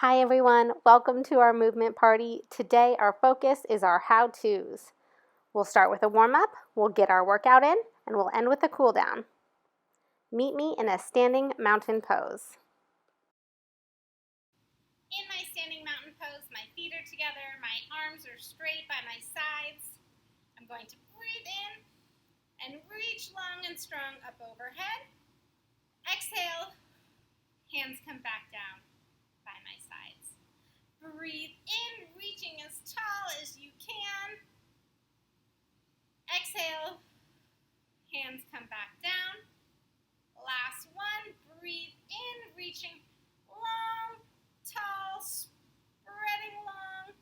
Hi everyone, welcome to our movement party. Today our focus is our how-tos. We'll start with a warm-up, we'll get our workout in, and we'll end with a cool down. Meet me in a standing mountain pose. In my standing mountain pose, my feet are together, my arms are straight by my sides. I'm going to breathe in and reach long and strong up overhead. Exhale, hands come back down by my sides. Breathe in, reaching as tall as you can. Exhale, hands come back down. Last one, breathe in, reaching long, tall, spreading long.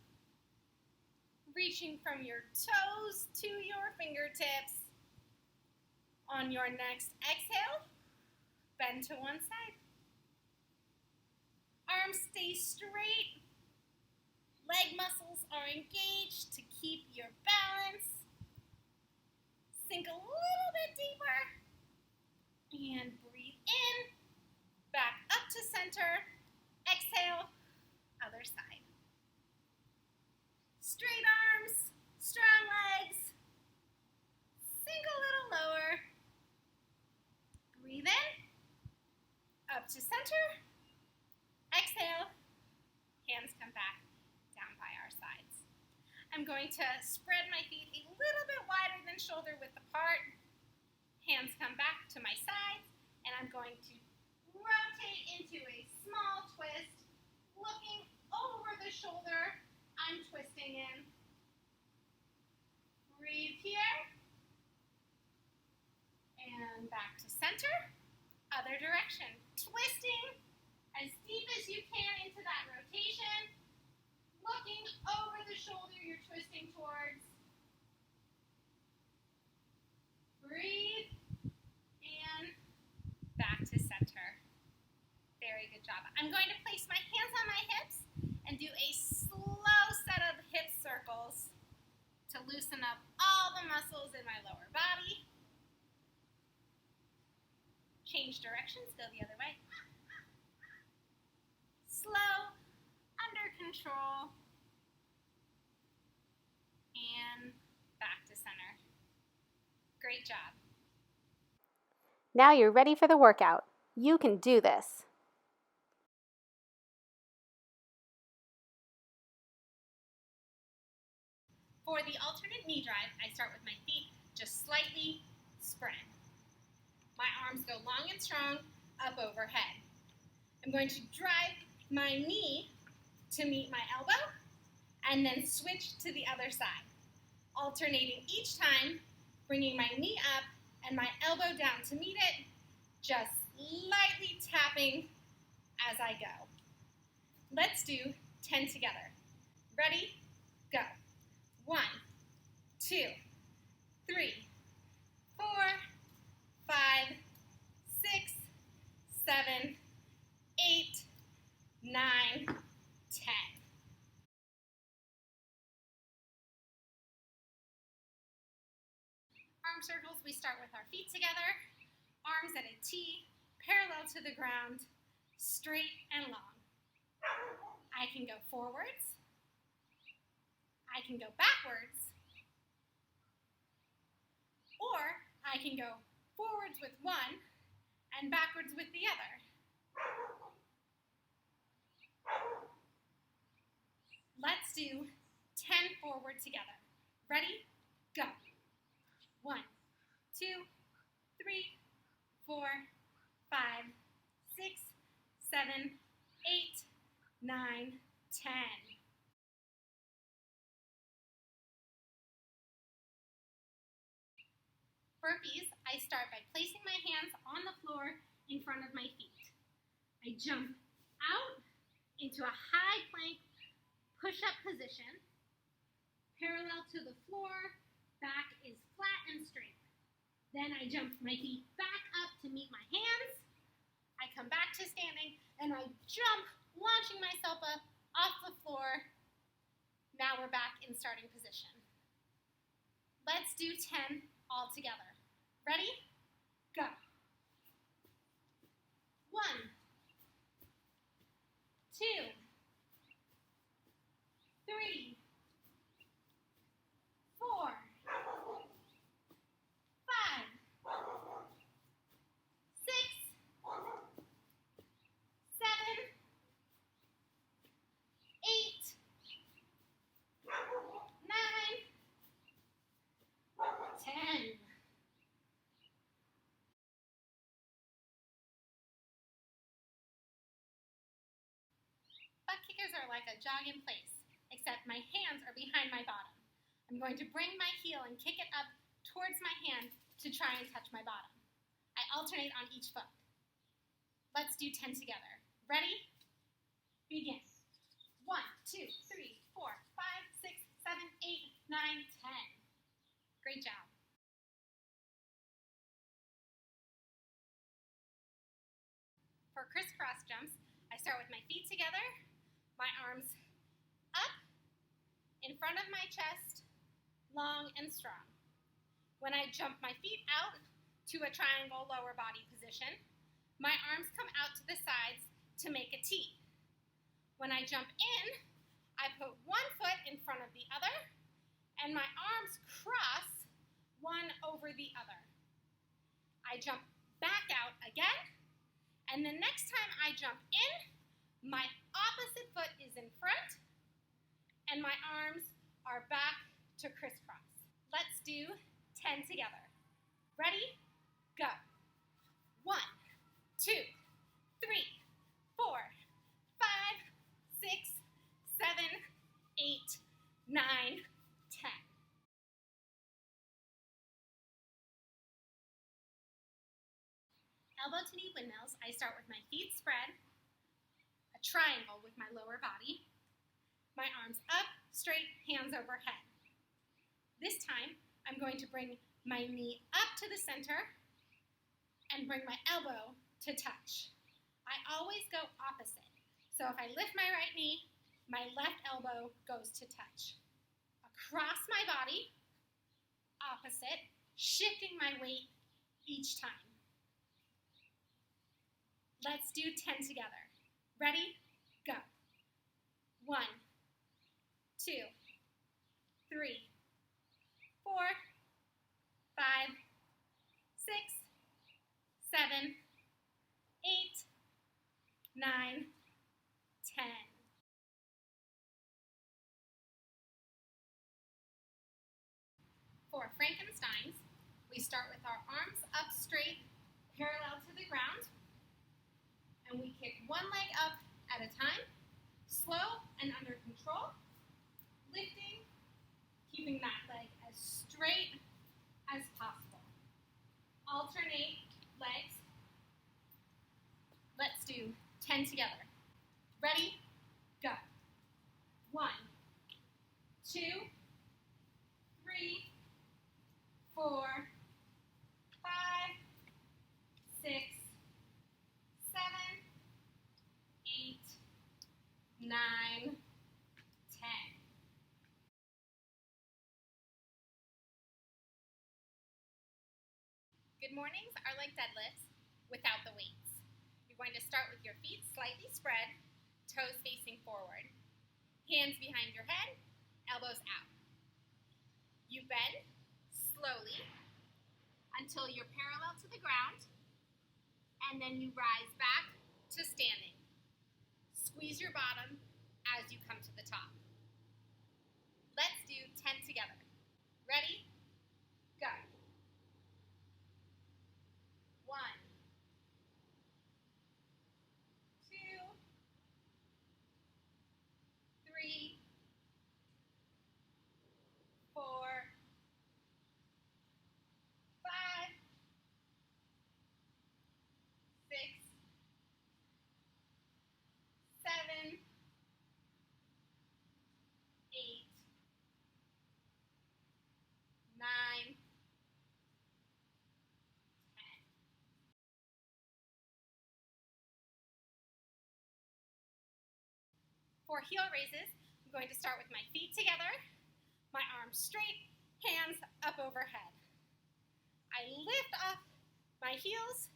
Reaching from your toes to your fingertips. On your next exhale, bend to one side. Arms stay straight. Leg muscles are engaged to keep your balance. Sink a little bit deeper. And breathe in. Back up to center. Exhale, other side. Straight arms, strong legs. Sink a little lower. Breathe in. Up to center. Exhale. Hands come back down by our sides. I'm going to spread my feet a little bit wider than shoulder width apart. Hands come back to my sides, and I'm going to rotate into a small twist, looking over the shoulder. I'm twisting in. Breathe here. And back to center. Other direction. Twisting as deep as you can into that rotation. Looking over the shoulder you're twisting towards. Breathe. And back to center. Very good job. I'm going to place my hands on my hips and do a slow set of hip circles to loosen up all the muscles in my lower body. Change directions, go the other way. Slow, under control, and back to center. Great job. Now you're ready for the workout. You can do this. For the alternate knee drive, I start with my feet just slightly spread. My arms go long and strong up overhead. I'm going to drive my knee to meet my elbow and then switch to the other side, alternating each time, bringing my knee up and my elbow down to meet it, just lightly tapping as I go. Let's do 10 together. Ready? Go. 1, 2, 3, 4, 5, 6, 7, 8, 9, 10. Arm circles, we start with our feet together, arms at a T, parallel to the ground, straight and long. I can go forwards, I can go backwards, or I can go forwards with one and backwards with the other. Let's do 10 forward together. Ready? Go. 1, 2, 3, 4, 5, 6, 7, 8, 9, 10. Burpees, I start by placing my hands on the floor in front of my feet. I jump out into a high plank push-up position. Parallel to the floor, back is flat and straight. Then I jump my feet back up to meet my hands. I come back to standing and I jump, launching myself up off the floor. Now we're back in starting position. Let's do 10 all together. Ready? Go. 1, 2, fingers are like a jog in place, except my hands are behind my bottom. I'm going to bring my heel and kick it up towards my hand to try and touch my bottom. I alternate on each foot. Let's do 10 together. Ready? Begin. 1, 2, 3, 4, 5, 6, 7, 8, 9, 10. Great job. For crisscross jumps, I start with my feet together, my arms up, in front of my chest, long and strong. When I jump my feet out to a triangle lower body position, my arms come out to the sides to make a T. When I jump in, I put one foot in front of the other, and my arms cross one over the other. I jump back out again, and the next time I jump in, my opposite foot is in front, and my arms are back to crisscross. Let's do 10 together. Ready? Go. 1, 2, 3, 4, 5, 6, 7, 8, 9, 10. Elbow to knee windmills, I start with my feet spread, a triangle with my lower body, my arms up, straight, hands overhead. This time, I'm going to bring my knee up to the center and bring my elbow to touch. I always go opposite. So if I lift my right knee, my left elbow goes to touch. Across my body, opposite, shifting my weight each time. Let's do 10 together. Ready? Go. 1, 2, 3, 4, 5, 6, 7, 8, 9, 10. For Frankenstein's, we start with our arms up straight, parallel to the ground, and we kick one leg up at a time, slow and under control, lifting, keeping that leg as straight as possible. Alternate legs. Let's do 10 together. Ready? Go. 1, 2, 3, 4, 5, 6, 7, 8, 9, 10. Good mornings are like deadlifts without the weights. You're going to start with your feet slightly spread, toes facing forward, hands behind your head, elbows out. You bend slowly until you're parallel to the ground, and then you rise back to standing. Squeeze your bottom as you come to the top. Let's do 10 together. Ready? Go. 1, 2, 3, 4, 5, 6, 7, 8, 9, 10. For heel raises, I'm going to start with my feet together, my arms straight, hands up overhead. I lift up my heels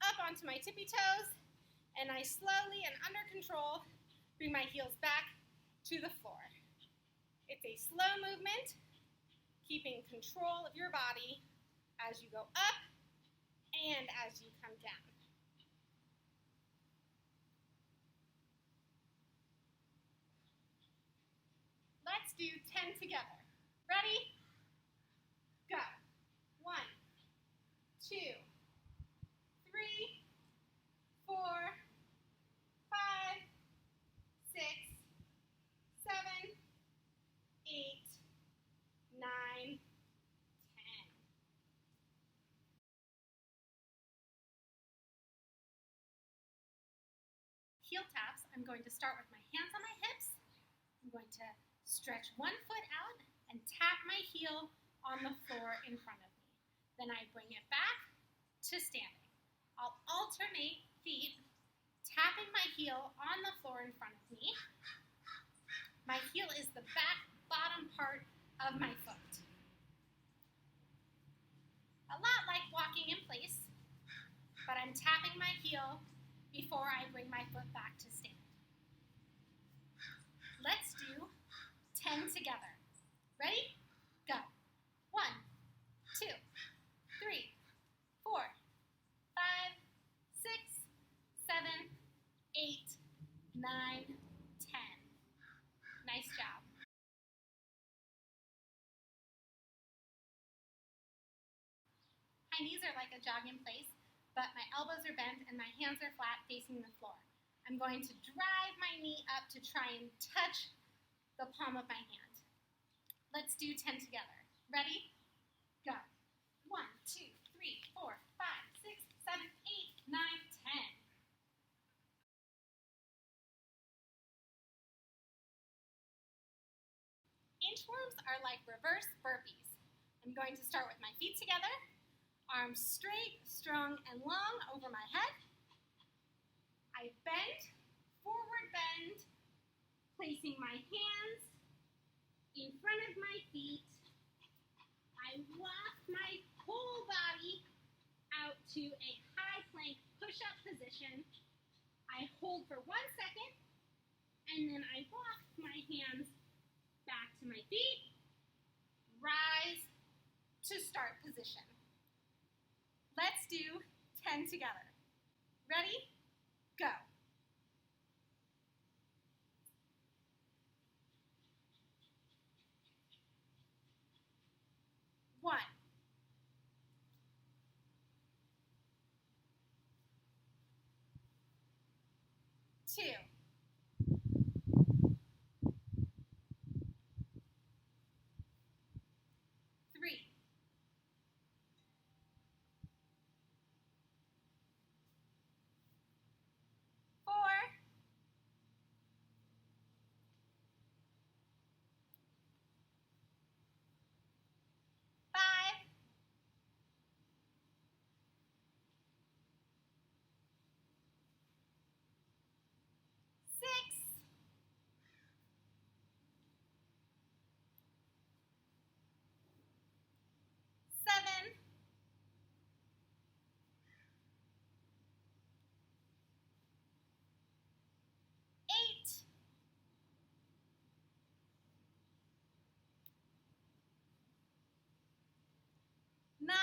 up onto my tippy toes, and I slowly and under control bring my heels back to the floor. It's a slow movement, keeping control of your body as you go up and as you come down. Let's do 10 together. Ready? Go. 1, 2, 3, 4, 5, 6, heel taps, I'm going to start with my hands on my hips. I'm going to stretch one foot out and tap my heel on the floor in front of me. Then I bring it back to standing. I'll alternate feet, tapping my heel on the floor in front of me. My heel is the bottom part of my foot. A lot like walking in place, but I'm tapping my heel before I bring my foot back to stand. Let's do 10 together. Ready? Go. 1, 2, 3, 4, 5, 6, 7, 8, 9, 10. Nice job. My knees are like a jog in place, but my elbows are bent and my hands are flat facing the floor. I'm going to drive my knee up to try and touch the palm of my hand. Let's do 10 together. Ready? Go. 1, 2, 3, 4, 5, 6, 7, 8, 9, 10. Inchworms are like reverse burpees. I'm going to start with my feet together, arms straight, strong, and long over my head. I bend, forward bend, placing my hands in front of my feet. I walk my whole body out to a high plank push-up position. I hold for 1 second, and then I walk my hands back to my feet, rise to start position. Let's do 10 together. Ready? Go. 1, 2, 3, 4, 5, 6, 7, 8, 9,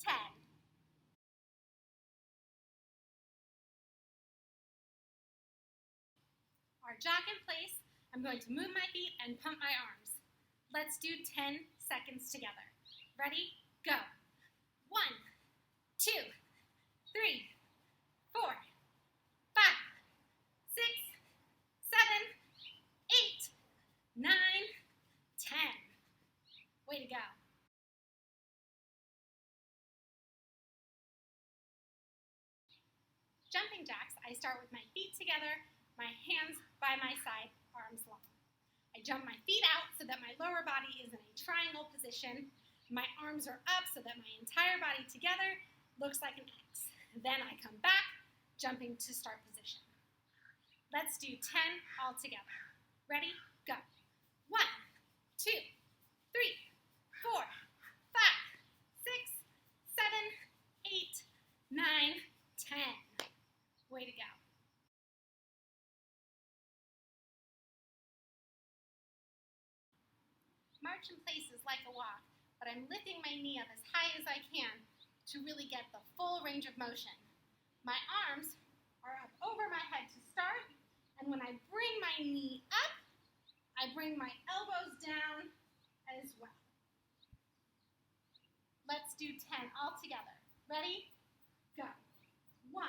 10. Our jog in place, I'm going to move my feet and pump my arms. Let's do 10 seconds together. Ready? Go. 1, 2, 3, 4, 5, 6, 7, 8, 9, 10. Way to go. Jumping jacks, I start with my feet together, my hands by my side, arms long. I jump my feet out so that my lower body is in a triangle position. My arms are up so that my entire body together looks like an X. Then I come back, jumping to start position. Let's do 10 all together. Ready? Go. 1, 2, 3, 4, 5, 6, 7, 8, 9, 10. Way to go. March in place is like a walk, but I'm lifting my knee up as high as I can to really get the full range of motion. My arms are up over my head to start, and when I bring my knee up, I bring my elbows down as well. Let's do 10 all together. Ready? Go. 1,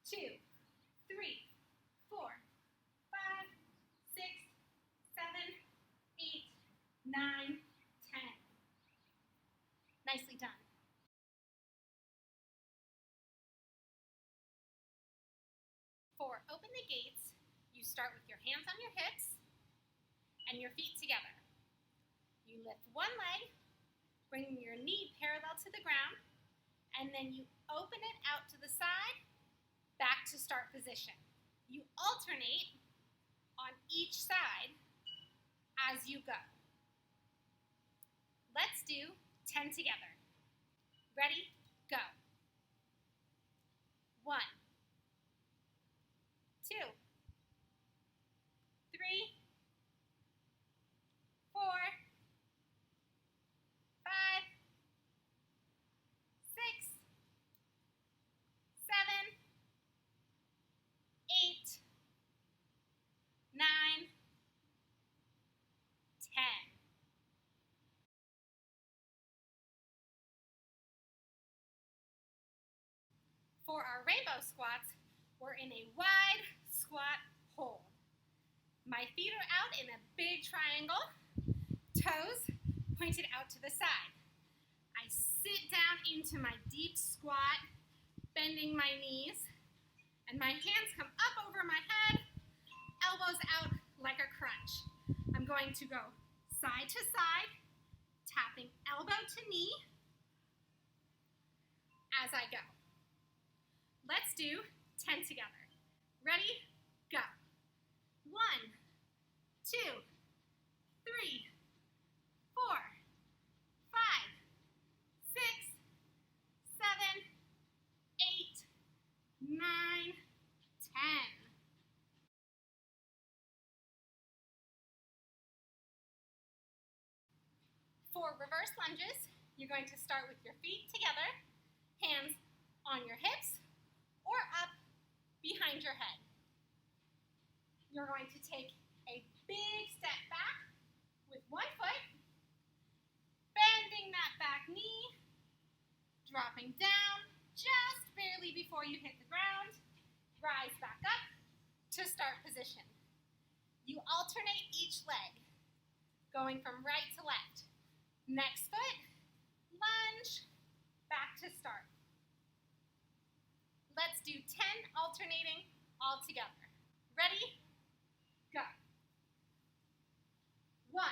2, 3, 4, 5, 6, 7, 8, 9, 10. For open the gates, you start with your hands on your hips and your feet together. You lift one leg, bringing your knee parallel to the ground, and then you open it out to the side, back to start position. You alternate on each side as you go. Let's do 10 together. Ready, go. 1, 2, 3, 4, 5, 6, 7, 8, 9, 10. For our rainbow squats, we're in a wide squat hold. My feet are out in a big triangle, toes pointed out to the side. I sit down into my deep squat, bending my knees, and my hands come up over my head, elbows out like a crunch. I'm going to go side to side, tapping elbow to knee as I go. Let's do 10 together. Ready, go. 1, 2, 3, 4, 5, 6, 7, 8, 9, 10. For reverse lunges, you're going to start with your feet together, hands on your hips or up behind your head. You're going to take a big step back with one foot, bending that back knee, dropping down just barely before you hit the ground, rise back up to start position. You alternate each leg, going from right to left. Next foot, lunge, back to start. Let's do 10 alternating all together. Ready? Go. 1,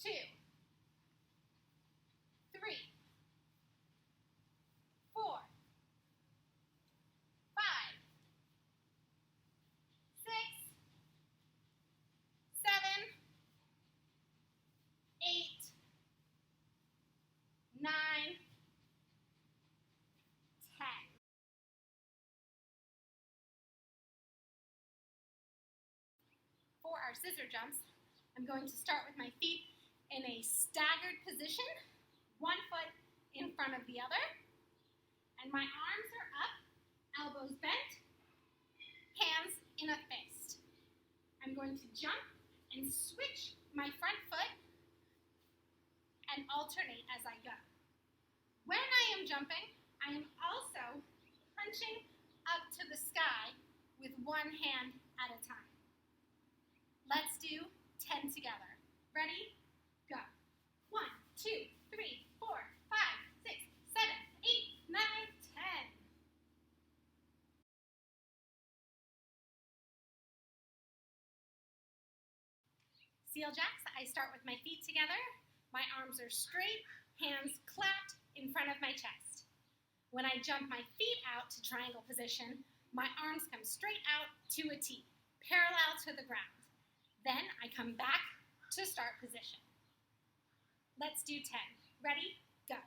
2, 3, 4, 5, 6, 7, 8, 9, 10. For our scissor jumps, I'm going to start with my feet in a staggered position, one foot in front of the other, and my arms are up, elbows bent, hands in a fist. I'm going to jump and switch my front foot and alternate as I go. When I am jumping, I am also punching up to the sky with one hand at a time. Let's do 10 together. Ready? Go. 1, 2, 3, 4, 5, 6, 7, 8, 9, 10. Seal jacks, I start with my feet together. My arms are straight, hands clapped in front of my chest. When I jump my feet out to triangle position, my arms come straight out to a T, parallel to the ground. Then I come back to start position. Let's do 10. Ready? Go.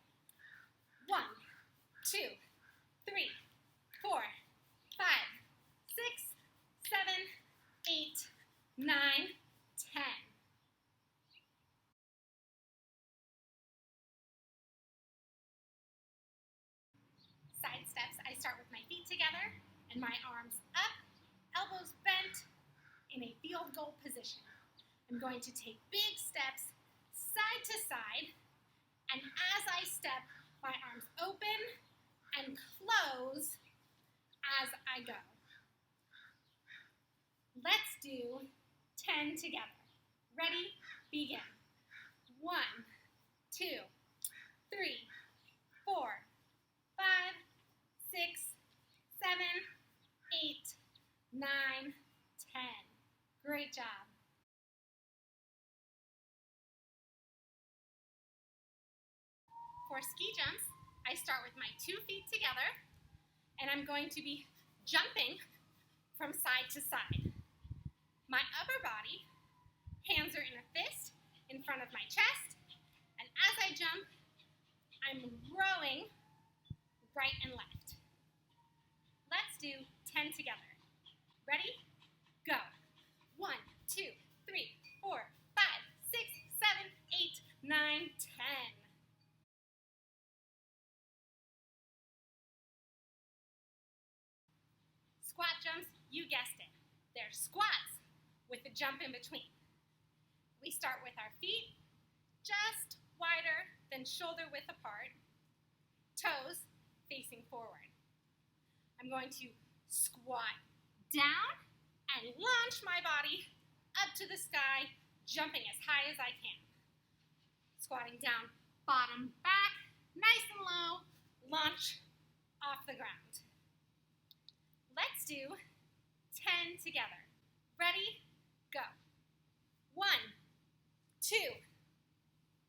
1, 2, 3, 4, 5, 6, 7, 8, 9, 10. Side steps, I start with my feet together and my arms up, elbows bent in a field goal position. I'm going to take big steps side to side, and as I step, my arms open and close as I go. Let's do 10 together. Ready? Begin. 1, 2, 3, 4, 5, 6, 7, For ski jumps, I start with my 2 feet together, and I'm going to be jumping from side to side. My upper body, hands are in a fist in front of my chest, and as I jump, I'm rowing right and left. Let's do 10 together. Ready? Go. 1, 2, 3, 4, 5, 6, 7, 8, 9, 10. Squat jumps, you guessed it. They're squats with a jump in between. We start with our feet just wider than shoulder width apart, toes facing forward. I'm going to squat down and launch my body up to the sky, jumping as high as I can. Squatting down, bottom back, nice and low, launch off the ground. Let's do 10 together. Ready? Go. 1, 2,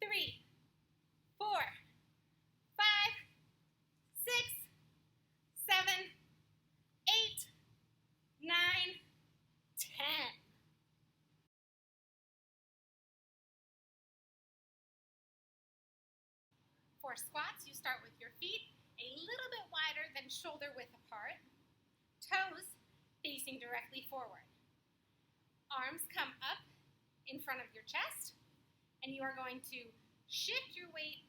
3, 4, 5, 6, 7, 8, 9, 10. For squats, you start with your feet a little bit wider than shoulder width apart, toes facing directly forward. Arms come up in front of your chest, and you are going to shift your weight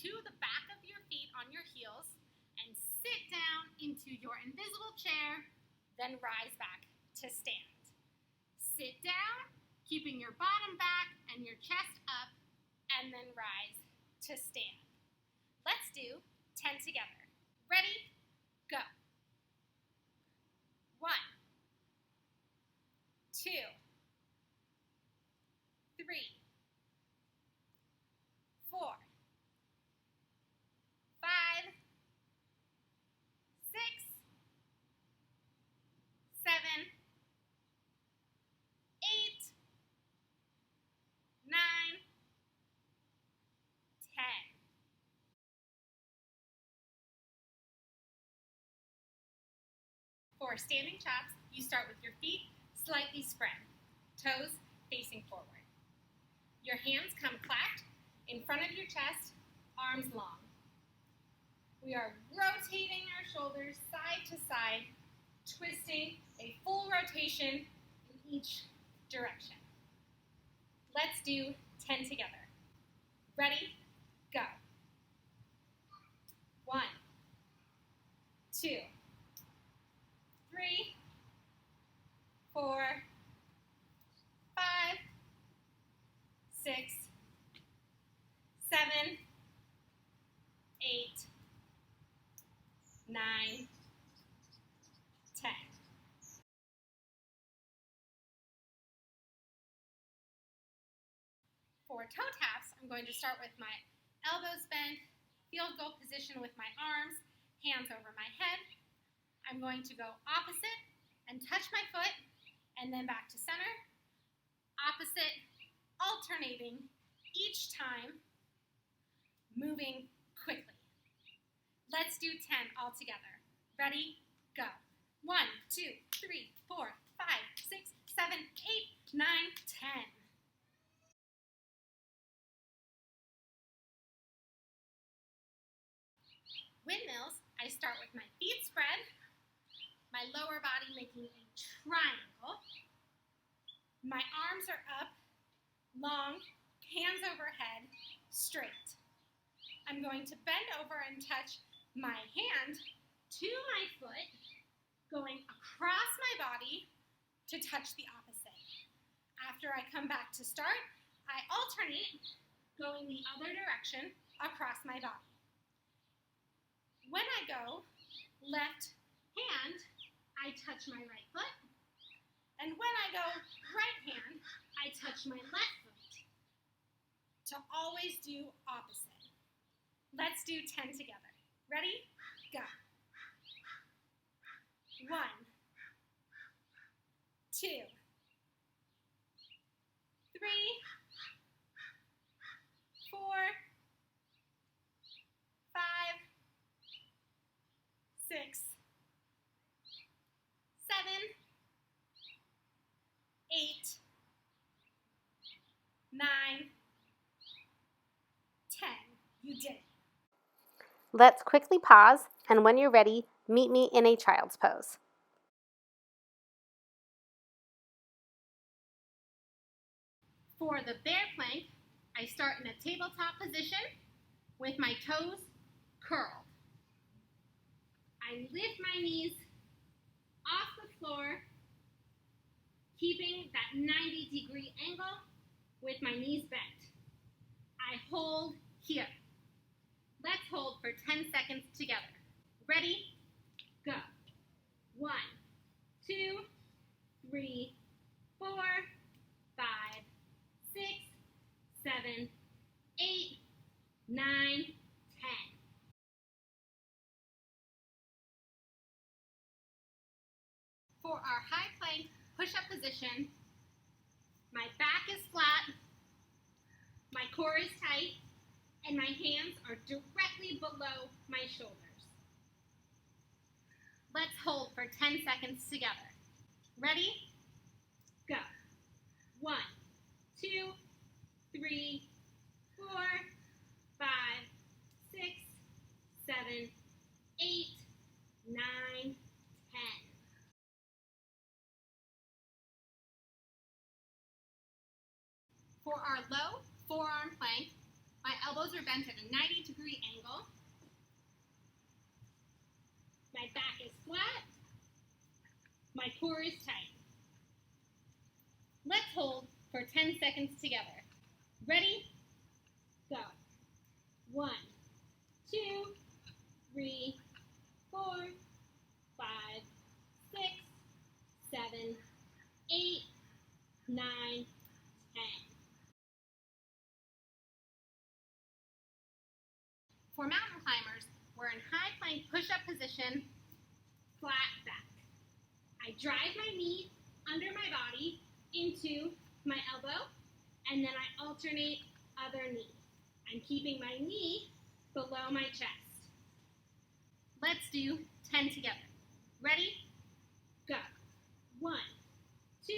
to the back of your feet on your heels and sit down into your invisible chair, then rise back to stand. Sit down, keeping your bottom back and your chest up, and then rise to stand. Let's do 10 together. Ready? Go. 1, 2, 3, 4, 5, 6, 7, 8, 9, 10. For standing chops, you start with your feet slightly spread, toes facing forward. Your hands come clapped in front of your chest, arms long. We are rotating our shoulders side to side, twisting a full rotation in each direction. Let's do 10 together. Ready? Go. 1, 2, 3, 4, 5, 6, 7, 8, 9, 10. For toe taps, I'm going to start with my elbows bent, field goal position with my arms, hands over my head. I'm going to go opposite and touch my foot, and then back to center. Opposite, alternating each time, moving quickly. Let's do 10 all together. Ready? Go. 1, 2, 3, 4, 5, 6, 7, 8, 9, 10. Windmills, I start with my feet spread, my lower body making a triangle. My arms are up, long, hands overhead, straight. I'm going to bend over and touch my hand to my foot, going across my body to touch the opposite. After I come back to start, I alternate going the other direction across my body. When I go left hand, I touch my right foot, and when I go right hand, I touch my left foot. To always do opposite. Let's do 10 together. Ready? Go. 1, 2, 3, 4, Let's quickly pause, and when you're ready, meet me in a child's pose. For the bear plank, I start in a tabletop position with my toes curled. I lift my knees off the floor, keeping that 90-degree angle with my knees bent. I hold here. Let's hold for 10 seconds together. Ready? Go. 1, 2, 3, 4, 5, 6, 7, 8, 9, 10. For our high plank push-up position, my back is flat, my core is tight, and my hands are directly below my shoulders. Let's hold for 10 seconds together. Ready? Go. 1, 2, 3, 4, 5, 6, 7, 8, 9, 10. For our low forearm plank, my elbows are bent at a 90-degree angle. My back is flat. My core is tight. Let's hold for 10 seconds together. Ready? Go. 1, 2, 3, 4, 5, 6, 7, 8, 9, 10. For mountain climbers, we're in high plank push-up position, flat back. I drive my knee under my body into my elbow, and then I alternate other knee. I'm keeping my knee below my chest. Let's do 10 together. Ready? Go. 1, 2,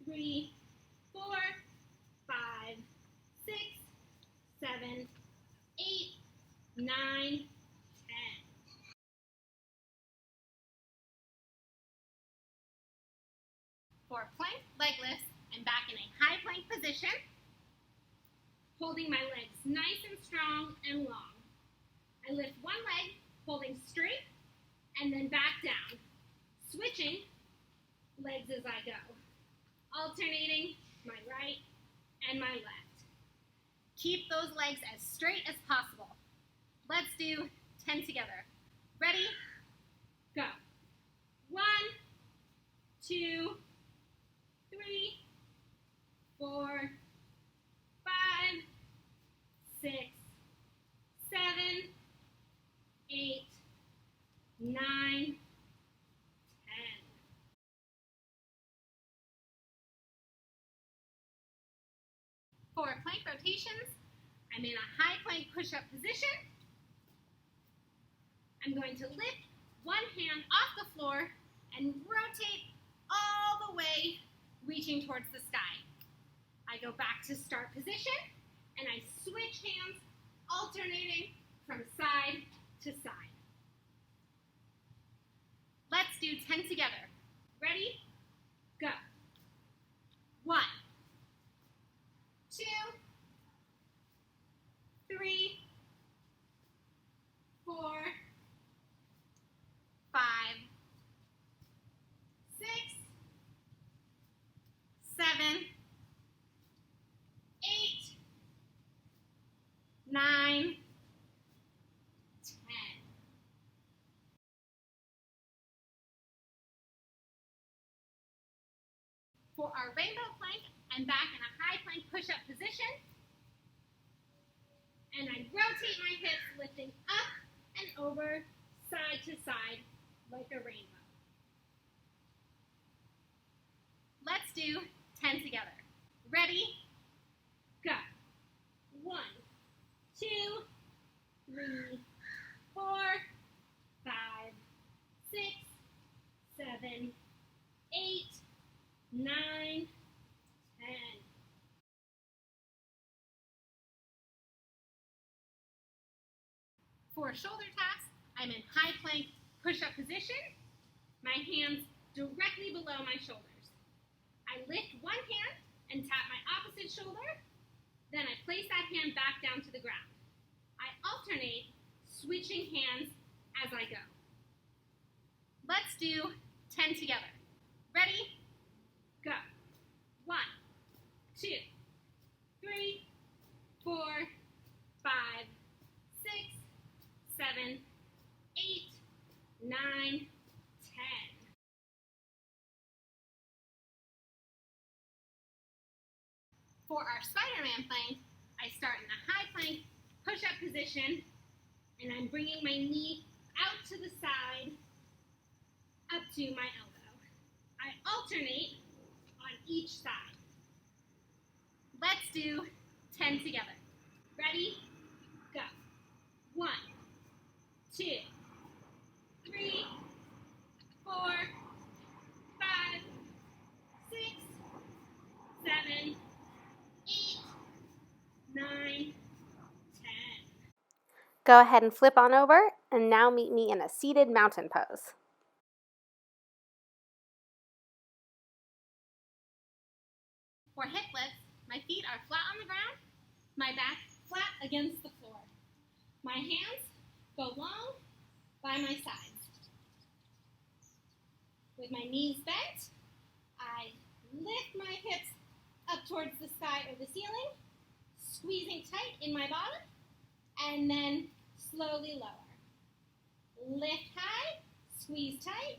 3, 4, 5, 6, 7, 8, 9, 10. For plank leg lifts, I'm back in a high plank position, holding my legs nice and strong and long. I lift one leg, holding straight, and then back down, switching legs as I go, alternating my right and my left. Keep those legs as straight as possible. Let's do 10 together. Ready? Go. 1, 2, 3, 4, 5, 6, 7, 8, 9, 10. For plank rotations, I'm in a high plank push-up position. I'm going to lift one hand off the floor and rotate all the way, reaching towards the sky. I go back to start position, and I switch hands, alternating from side to side. Let's do 10 together. Ready? Go. 1, 2, 3, 4, 5, 6, 7, 8, 9, 10. For our rainbow plank, I'm back in a high plank push-up position. And I rotate my hips, lifting up and over, side to side, like a rainbow. Let's do 10 together. Ready? Go. 1, 2, 3, 4, 5, 6, 7, 8, 9, 10. For shoulder taps, I'm in high plank push-up position. My hands directly below my shoulders. I lift one hand and tap my opposite shoulder. Then I place that hand back down to the ground. I alternate switching hands as I go. Let's do 10 together. Ready? Go. 1, 2, 3, 4, 5, 6, 7, 8, 9, 10. For our Spider-Man plank, I start in a high plank push-up position, and I'm bringing my knee out to the side, up to my elbow. I alternate on each side. Let's do 10 together. Ready? Go. 1, 2, 3, 4, 5, 6, 7, 8, 9, 10. Go ahead and flip on over, and now meet me in a seated mountain pose. For hip lifts, my feet are flat on the ground, my back flat against the floor. My hands go long by my sides. With my knees bent, I lift my hips up towards the sky or the ceiling, squeezing tight in my bottom, and then slowly lower. Lift high, squeeze tight,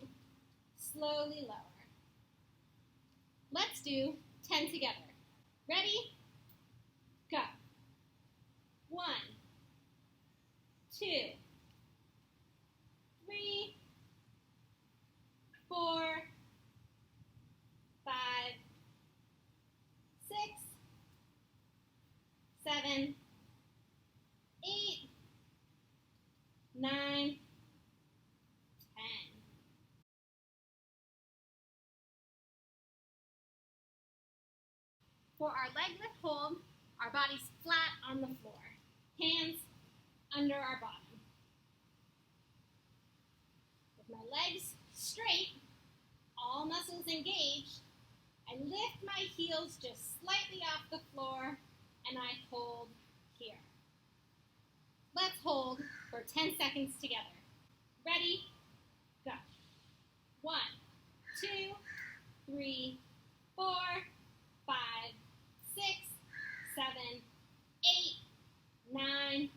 slowly lower. Let's do 10 together. Ready? Go. 1, 2, 3, 4, 5, 6, 7, 8, 9, 10. For our leg lift hold, our body's flat on the floor. Hands under our bottom. With my legs straight, all muscles engaged, I lift my heels just slightly off the floor and I hold here. Let's hold for 10 seconds together. Ready? Go. 1, 2, 3, 4, 5, 6, 7, 8, 9, 10.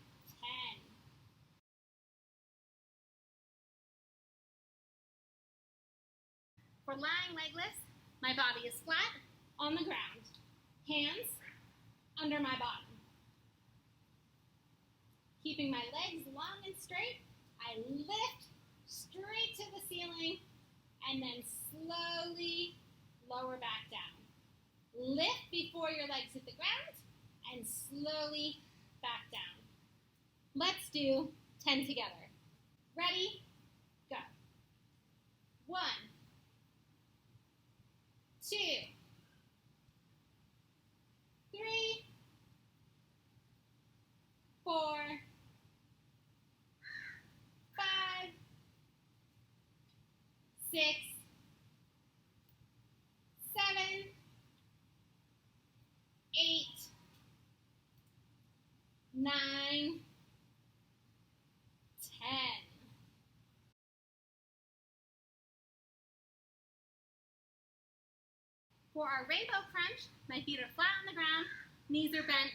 For lying leg lifts, my body is flat on the ground. Hands under my bottom. Keeping my legs long and straight, I lift straight to the ceiling and then slowly lower back down. Lift before your legs hit the ground and slowly back down. Let's do 10 together. Ready? Go. 1, 2, 3, 4, 5, 6, 7, 8, 9, 10. For our rainbow crunch, my feet are flat on the ground, knees are bent,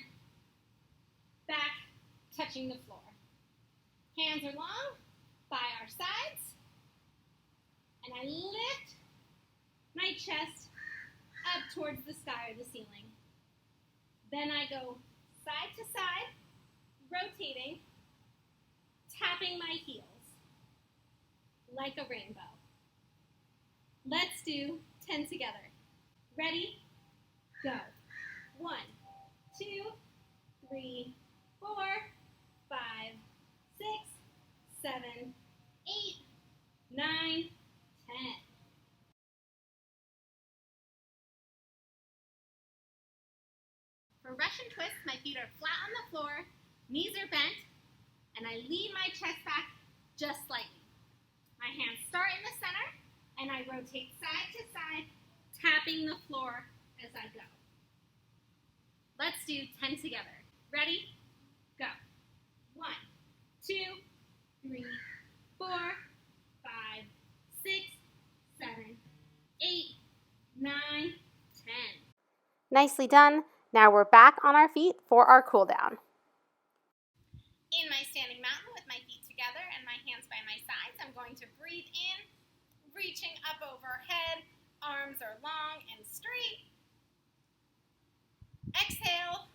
back touching the floor. Hands are long by our sides, and I lift my chest up towards the sky or the ceiling. Then I go side to side, rotating, tapping my heels like a rainbow. Let's do 10 together. Ready? Go. 1, 2, 3, 4, 5, 6, 7, 8, 9, 10. For Russian twist, my feet are flat on the floor, knees are bent, and I lean my chest back just slightly. My hands start in the center, and I rotate side to side, tapping the floor as I go. Let's do 10 together. Ready? Go. 1, 2, 3, 4, 5, 6, 7, 8, 9, 10. Nicely done. Now we're back on our feet for our cool down. In my standing mountain with my feet together and my hands by my sides, I'm going to breathe in, reaching up overhead. Arms are long and straight. Exhale,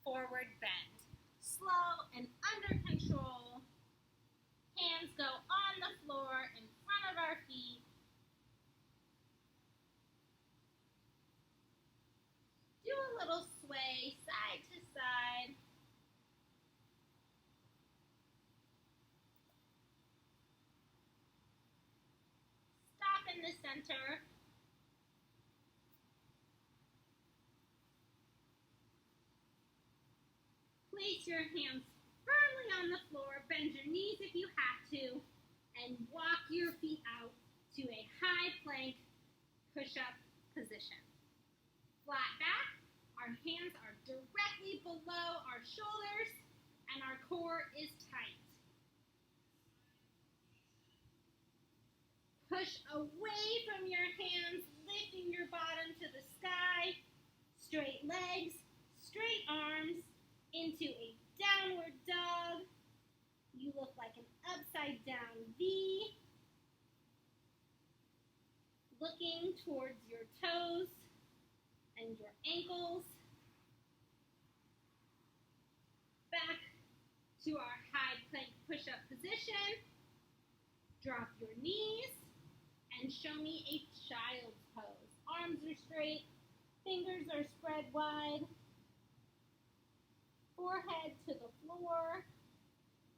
forward bend. Slow and under control. Hands go on the floor in front of our feet. Do a little sway side to side. Stop in the center. Place your hands firmly on the floor, bend your knees if you have to, and walk your feet out to a high plank push-up position. Flat back, our hands are directly below our shoulders, and our core is tight. Push away from your hands, lifting your bottom to the sky. Straight legs, straight arms, into a downward dog. You look like an upside down V. Looking towards your toes and your ankles. Back to our high plank push-up position. Drop your knees and show me a child's pose. Arms are straight, fingers are spread wide. Forehead to the floor,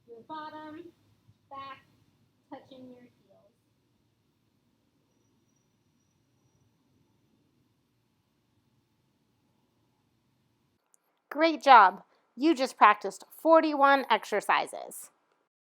your bottom, back, touching your heels. Great job. You just practiced 41 exercises.